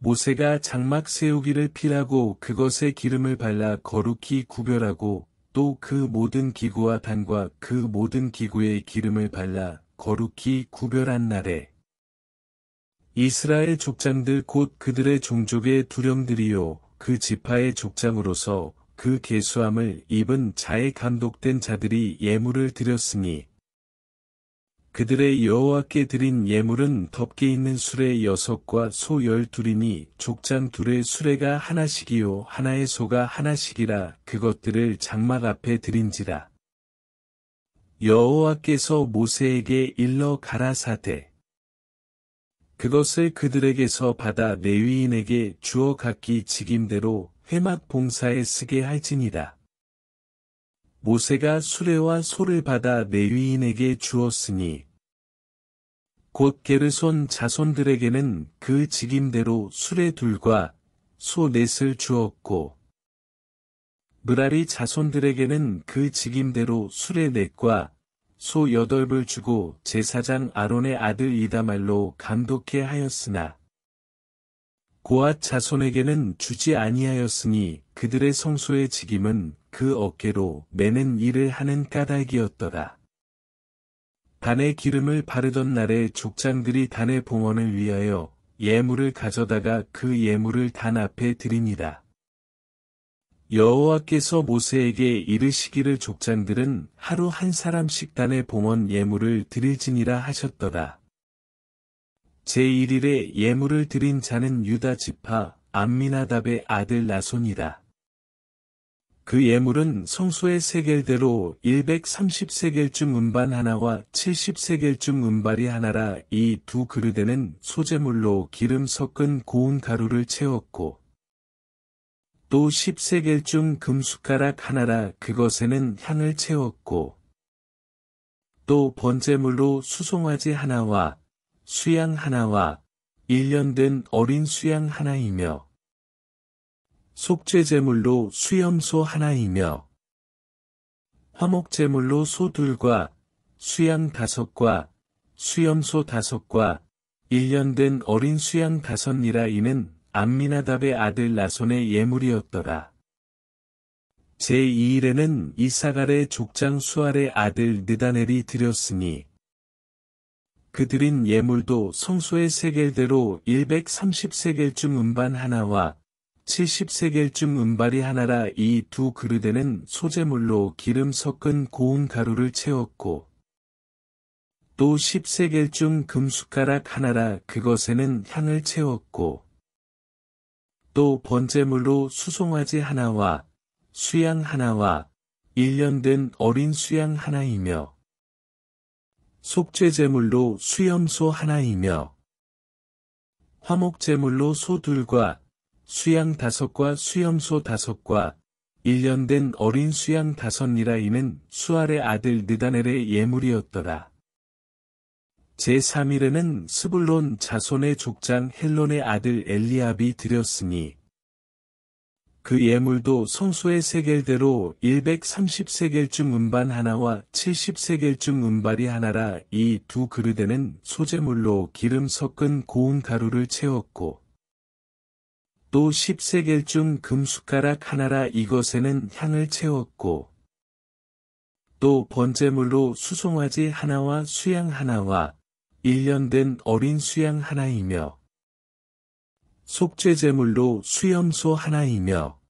모세가 장막 세우기를 피라고 그것에 기름을 발라 거룩히 구별하고 또 그 모든 기구와 단과 그 모든 기구에 기름을 발라 거룩히 구별한 날에 이스라엘 족장들 곧 그들의 종족의 두령들이요 그 지파의 족장으로서 그 계수함을 입은 자에 감독된 자들이 예물을 드렸으니 그들의 여호와께 드린 예물은 덮개 있는 수레 6과 소 12이니 족장 둘의 수레가 하나씩이요 하나의 소가 하나씩이라 그것들을 장막 앞에 드린지라. 여호와께서 모세에게 일러 가라사대 그것을 그들에게서 받아 레위인에게 주어 각기 직임대로 회막 봉사에 쓰게 할지니라. 모세가 수레와 소를 받아 레위인에게 주었으니 곧 게르손 자손들에게는 그 직임대로 수레 둘과 소 넷을 주었고 므라리 자손들에게는 그 직임대로 수레 넷과 소 8을 주고 제사장 아론의 아들 이다말로 감독해 하였으나 고앗 자손에게는 주지 아니하였으니 그들의 성소의 직임은 그 어깨로 매는 일을 하는 까닭이었더라. 단에 기름을 바르던 날에 족장들이 단의 봉헌을 위하여 예물을 가져다가 그 예물을 단 앞에 드립니다. 여호와께서 모세에게 이르시기를 족장들은 하루 한 사람씩 단의 봉헌 예물을 드릴지니라 하셨더라. 제1일에 예물을 드린 자는 유다 지파 암미나답의 아들 나손이라. 그 예물은 성소의 세겔대로 130세겔쯤 음반 하나와 70세겔쯤 음발이 하나라. 이 두 그릇에는 소재물로 기름 섞은 고운 가루를 채웠고 또 10세겔쯤 금숟가락 하나라. 그것에는 향을 채웠고 또 번제물로 수송아지 하나와 수양 하나와 1년 된 어린 수양 하나이며 속죄제물로 수염소 하나이며 화목제물로 소 둘과 수양 5과 수염소 5과 1년 된 어린 수양 5이라. 이는 암미나답의 아들 나손의 예물이었더라. 제2일에는 이사갈의 족장 수알의 아들 느다넬이 드렸으니 그 드린 예물도 성소의 세겔대로 130세겔쯤 음반 하나와 70세겔쯤 음발이 하나라. 이 두 그릇에는 소재물로 기름 섞은 고운 가루를 채웠고 또 10세겔쯤 금숟가락 하나라. 그것에는 향을 채웠고 또 번제물로 수송아지 하나와 수양 하나와 1년 된 어린 수양 하나이며 속죄제물로 수염소 하나이며 화목제물로 소 둘과 수양 5과 수염소 5과 1년 된 어린 수양 5이라. 이는 수알의 아들 느다넬의 예물이었더라. 제3일에는 스불론 자손의 족장 헬론의 아들 엘리압이 드렸으니 그 예물도 성소의 세겔대로 130세겔쯤 음반 하나와 70세겔쯤 음발이 하나라. 이 두 그릇에는 소재물로 기름 섞은 고운 가루를 채웠고 또 10세겔쯤 금숟가락 하나라. 이것에는 향을 채웠고 또 번제물로 수송아지 하나와 수양 하나와 1년 된 어린 수양 하나이며 속죄제물로 수염소 하나이며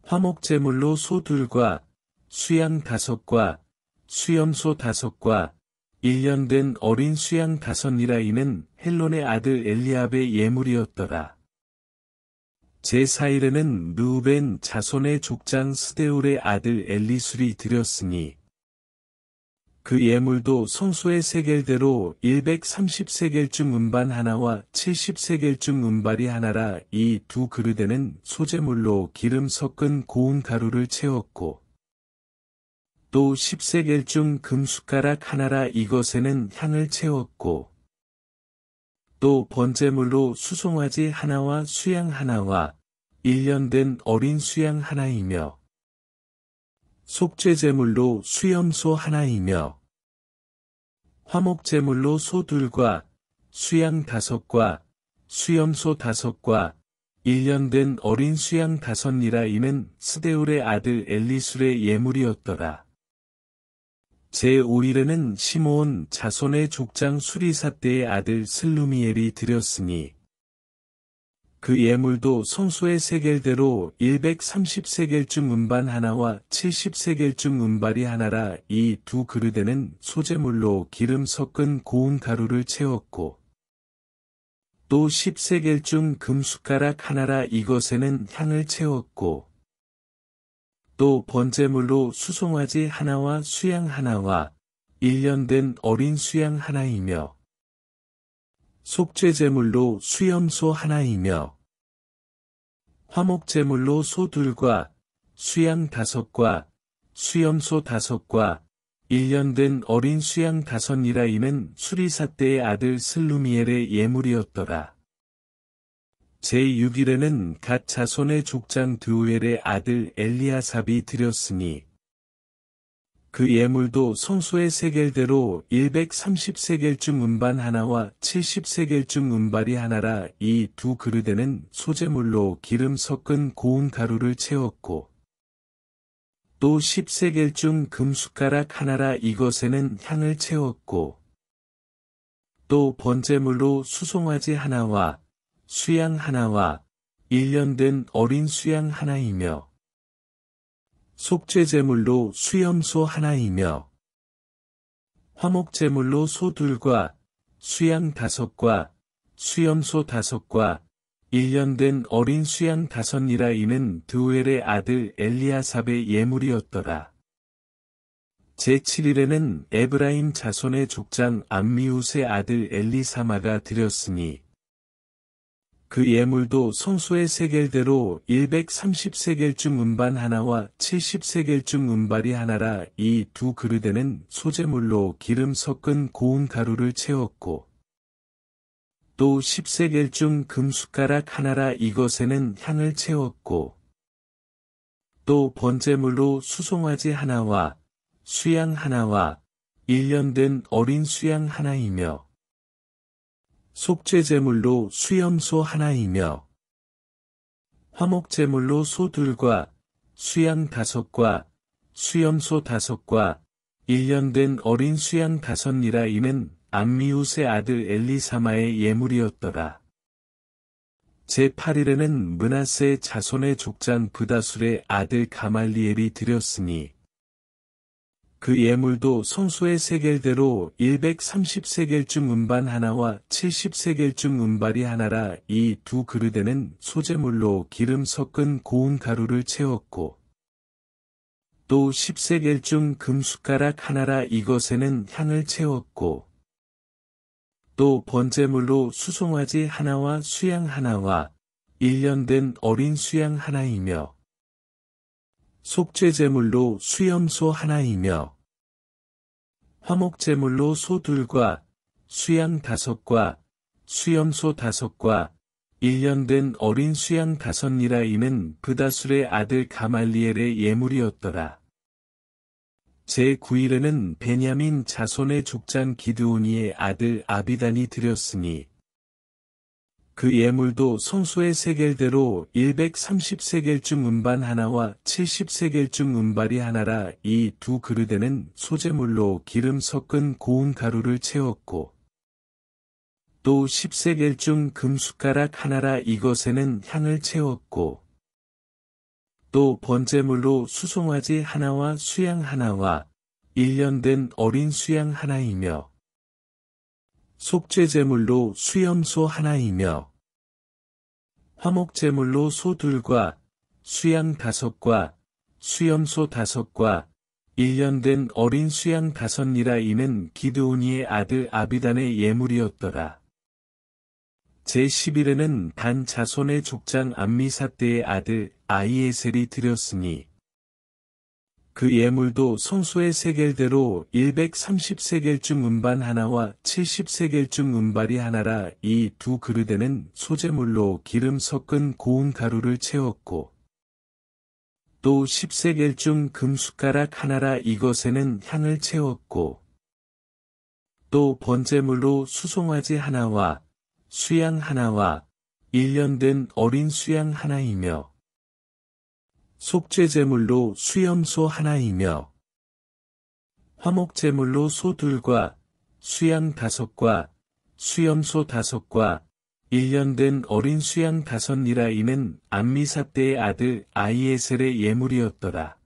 화목제물로 소 둘과 수양 5과 수염소 5과 1년 된 어린 수양 5이라. 이는 헬론의 아들 엘리압의 예물이었더라. 제4일에는 르우벤 자손의 족장 스데울의 아들 엘리술이 드렸으니 그 예물도 성소의 세겔대로 130세겔쯤 음반 하나와 70세겔쯤 음발이 하나라. 이 두 그릇에는 소재물로 기름 섞은 고운 가루를 채웠고 또 10세겔쯤 금숟가락 하나라. 이것에는 향을 채웠고 또 번제물로 수송아지 하나와 수양 하나와 1년 된 어린 수양 하나이며 속죄제물로 수염소 하나이며 화목제물로 소 둘과 수양 5과 수염소 5과 1년 된 어린 수양 5이라 이는 스데울의 아들 엘리술의 예물이었더라. 제5일에는 시므온 자손의 족장 수리사 때의 아들 슬루미엘이 드렸으니 그 예물도 성소의 세겔대로 130세겔중 음반 하나와 70세겔중 음발이 하나라. 이 두 그릇에는 소재물로 기름 섞은 고운 가루를 채웠고 또 10세겔중 금숟가락 하나라. 이것에는 향을 채웠고 또 번제물로 수송아지 하나와 수양 하나와 1년 된 어린 수양 하나이며 속죄제물로 수염소 하나이며 화목제물로 소 2과 수양 5과 수염소 5과 1년 된 어린 수양 5이라 이는 수리사 때의 아들 슬루미엘의 예물이었더라. 제6일에는 갓 자손의 족장 드우엘의 아들 엘리아삽이 드렸으니 그 예물도 성소의 세겔대로 130세겔중 음반 하나와 70세겔중 음발이 하나라. 이 두 그릇에는 소재물로 기름 섞은 고운 가루를 채웠고 또 10세겔중 금숟가락 하나라. 이것에는 향을 채웠고 또 번제물로 수송아지 하나와 수양 하나와 1년 된 어린 수양 하나이며 속죄제물로 수염소 하나이며 화목제물로 소 2과 수양 5과 수염소 5과 1년 된 어린 수양 5이라 이는 드우엘의 아들 엘리아삽의 예물이었더라. 제7일에는 에브라임 자손의 족장 암미웃의 아들 엘리사마가 드렸으니 그 예물도 성소의 세겔대로 130세겔중 음반 하나와 70세겔중 음발이 하나라. 이 두 그릇에는 소재물로 기름 섞은 고운 가루를 채웠고 또 10세겔중 금숟가락 하나라. 이것에는 향을 채웠고 또 번제물로 수송아지 하나와 수양 하나와 1년 된 어린 수양 하나이며 속죄제물로 수염소 하나이며 화목제물로 소 2과 수양 5과 수염소 5과 1년 된 어린 수양 5이라 이는 암미웃의 아들 엘리사마의 예물이었더라. 제8일에는 므낫세 자손의 족장 브다술의 아들 가말리엘이 드렸으니 그 예물도 성소의 세겔대로 130세겔중 음반 하나와 70세겔중 음발이 하나라. 이 두 그릇에는 소재물로 기름 섞은 고운 가루를 채웠고 또 10세겔중 금숟가락 하나라. 이것에는 향을 채웠고 또 번제물로 수송아지 하나와 수양 하나와 1년 된 어린 수양 하나이며 속죄제물로 수염소 하나이며 화목제물로 소 2과 수양 5과 수염소 5과 1년 된 어린 수양 5이라 이는 브다술의 아들 가말리엘의 예물이었더라. 제9일에는 베냐민 자손의 족장 기드오니의 아들 아비단이 드렸으니 그 예물도 성소의 세겔대로 130세겔중 음반 하나와 70세겔중 음발이 하나라. 이 두 그릇에는 소재물로 기름 섞은 고운 가루를 채웠고 또 10세겔중 금숟가락 하나라. 이것에는 향을 채웠고 또 번제물로 수송아지 하나와 수양 하나와 1년 된 어린 수양 하나이며 속죄제물로 수염소 하나이며 화목제물로 소 2과 수양 5과 수염소 5과 1년 된 어린 수양 5이라 이는 기드오니의 아들 아비단의 예물이었더라. 제11일에는 단 자손의 족장 암미사 때의 아들 아이에셀이 드렸으니 그 예물도 성소의 세겔대로 130세겔중 음반 하나와 70세겔중 음발이 하나라. 이 두 그릇에는 소재물로 기름 섞은 고운 가루를 채웠고 또 10세겔중 금숟가락 하나라. 이것에는 향을 채웠고 또 번제물로 수송아지 하나와 수양 하나와 1년 된 어린 수양 하나이며 속죄제물로 수염소 하나이며 화목제물로 소 2과 수양 5과 수염소 5과 1년 된 어린 수양 5이라. 이는 암미사대의 아들 아히에셀의 예물이었더라.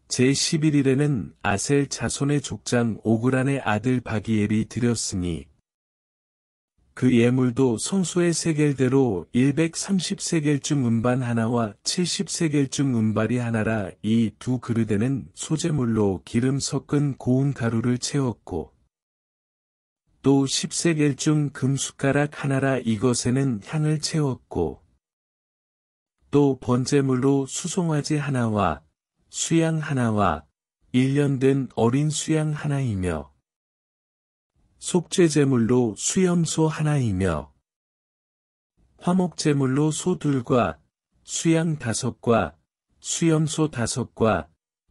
제11일에는 아셀 자손의 족장 오그란의 아들 바기엘이 드렸으니 그 예물도 성소의 세겔대로 130세겔중 음반 하나와 70세겔중 음발이 하나라. 이 2 그릇에는 소제물로 기름 섞은 고운 가루를 채웠고 또 10세겔중 금숟가락 하나라. 이것에는 향을 채웠고 또 번제물로 수송아지 하나와 수양 하나와 1년 된 어린 수양 하나이며 속죄제물로 수염소 하나이며 화목제물로 소 2과 수양 5과 수염소 5과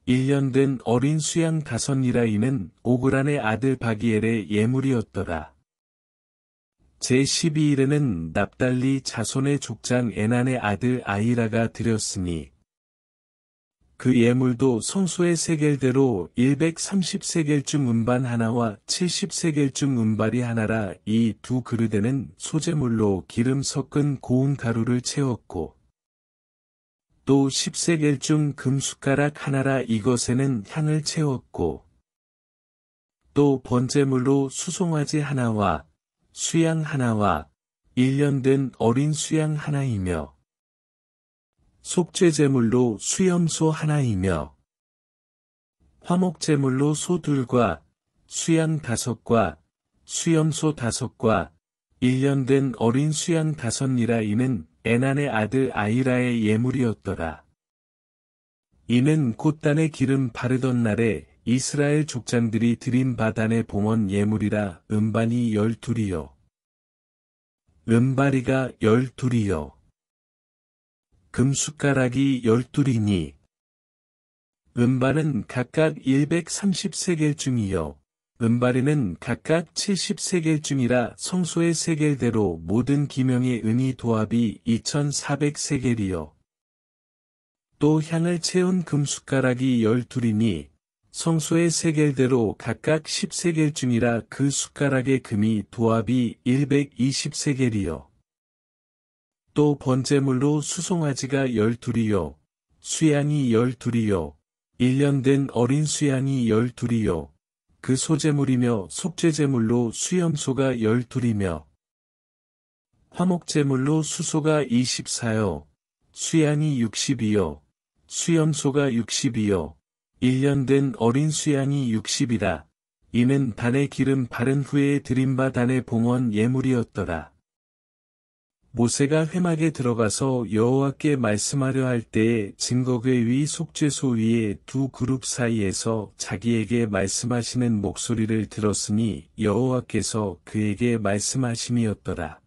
1년 된 어린 수양 5이라. 이는 오그란의 아들 바기엘의 예물이었더라. 제12일에는 납달리 자손의 족장 에난의 아들 아히라가 드렸으니 그 예물도 성소의 세겔대로 130세겔중 음반 하나와 70세겔중 음발이 하나라. 이 2 그릇에는 소제물로 기름 섞은 고운 가루를 채웠고 또 10세겔중 금숟가락 하나라. 이것에는 향을 채웠고 또 번제물로 수송아지 하나와 수양 하나와 1년 된 어린 수양 하나이며 속죄제물로 수염소 하나이며 화목제물로 소 2과 수양 5과 수염소 5과 1년 된 어린 수양 5이라. 이는 에난의 아들 아히라의 예물이었더라. 이는 곧 단에 기름 바르던 날에 이스라엘 족장들이 드린 바 단의 봉헌 예물이라. 음반이 12이요 음바리가 12이요 금숟가락이 12이니 음발은 각각 130세겔중이요 음바리는 각각 70세겔중이라. 성소의 세겔대로 모든 기명의 은이 도합이 2400세겔이요 또 향을 채운 금숟가락이 12이니 성소의 세겔대로 각각 10세겔중이라. 그 숟가락의 금이 도합이 120세겔이요 또 번제물로 수송아지가 12이요 수양이 12이요 1년 된 어린 수양이 12이요 그 소제물이며 속죄제물로 수염소가 12이며 화목제물로 수소가 24요 수양이 60이요 수염소가 60이요 1년 된 어린 수양이 60이라. 이는 단의 기름 바른 후에 드린 바 단의 봉헌 예물이었더라. 모세가 회막에 들어가서 여호와께 말씀하려 할 때에 증거궤 위 속죄소 위에 2 그룹 사이에서 자기에게 말씀하시는 목소리를 들었으니 여호와께서 그에게 말씀하심이었더라.